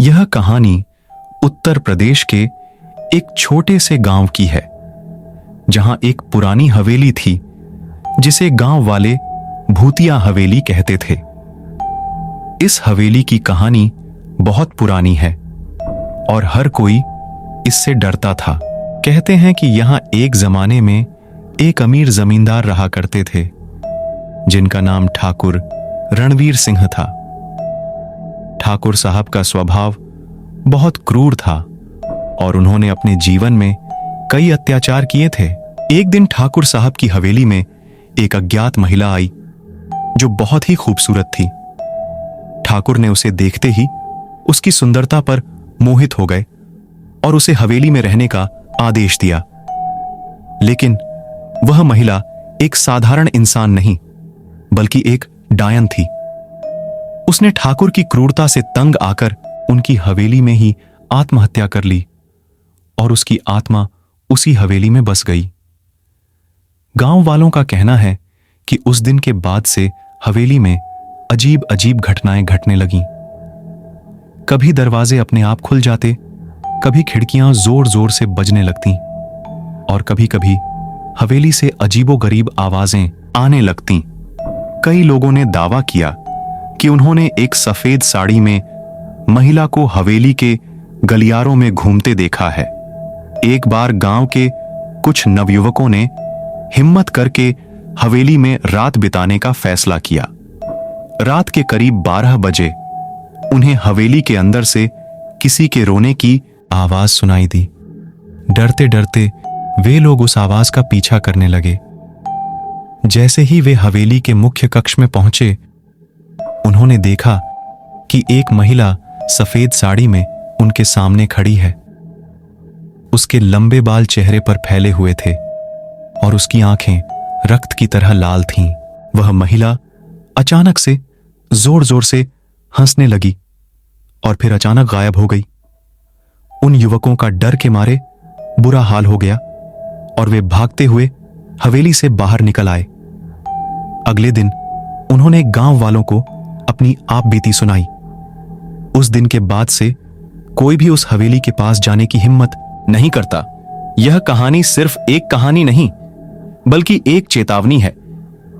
यह कहानी उत्तर प्रदेश के एक छोटे से गांव की है, जहां एक पुरानी हवेली थी जिसे गांव वाले भूतिया हवेली कहते थे। इस हवेली की कहानी बहुत पुरानी है और हर कोई इससे डरता था। कहते हैं कि यहां एक जमाने में एक अमीर जमींदार रहा करते थे, जिनका नाम ठाकुर रणवीर सिंह था। ठाकुर साहब का स्वभाव बहुत क्रूर था और उन्होंने अपने जीवन में कई अत्याचार किए थे। एक दिन ठाकुर साहब की हवेली में एक अज्ञात महिला आई जो बहुत ही खूबसूरत थी। ठाकुर ने उसे देखते ही उसकी सुंदरता पर मोहित हो गए और उसे हवेली में रहने का आदेश दिया। लेकिन वह महिला एक साधारण इंसान नहीं, बल्कि एक डायन थी। उसने ठाकुर की क्रूरता से तंग आकर उनकी हवेली में ही आत्महत्या कर ली और उसकी आत्मा उसी हवेली में बस गई। गांव वालों का कहना है कि उस दिन के बाद से हवेली में अजीब अजीब घटनाएं घटने लगीं। कभी दरवाजे अपने आप खुल जाते, कभी खिड़कियां जोर जोर से बजने लगतीं और कभी कभी हवेली से अजीबोगरीब आवाजें आने लगतीं। कई लोगों ने दावा किया कि उन्होंने एक सफेद साड़ी में महिला को हवेली के गलियारों में घूमते देखा है। एक बार गांव के कुछ नवयुवकों ने हिम्मत करके हवेली में रात बिताने का फैसला किया। रात के करीब 12 बजे उन्हें हवेली के अंदर से किसी के रोने की आवाज सुनाई दी। डरते डरते वे लोग उस आवाज का पीछा करने लगे। जैसे ही वे हवेली के मुख्य कक्ष में पहुंचे, उन्होंने देखा कि एक महिला सफेद साड़ी में उनके सामने खड़ी है। उसके लंबे बाल चेहरे पर फैले हुए थे और उसकी आंखें रक्त की तरह लाल थीं। वह महिला अचानक से जोर जोर से हंसने लगी और फिर अचानक गायब हो गई। उन युवकों का डर के मारे बुरा हाल हो गया और वे भागते हुए हवेली से बाहर निकल आए। अगले दिन उन्होंने गांव वालों को अपनी आप बीती सुनाई। उस दिन के बाद से कोई भी उस हवेली के पास जाने की हिम्मत नहीं करता। यह कहानी सिर्फ एक कहानी नहीं, बल्कि एक चेतावनी है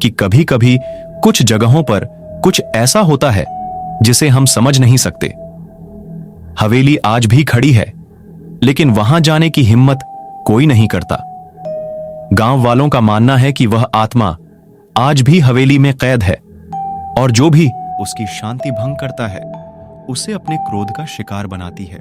कि कभी कभी कुछ जगहों पर कुछ ऐसा होता है जिसे हम समझ नहीं सकते। हवेली आज भी खड़ी है, लेकिन वहां जाने की हिम्मत कोई नहीं करता। गांव वालों का मानना है कि वह आत्मा आज भी हवेली में कैद है और जो भी उसकी शांति भंग करता है, उसे अपने क्रोध का शिकार बनाती है।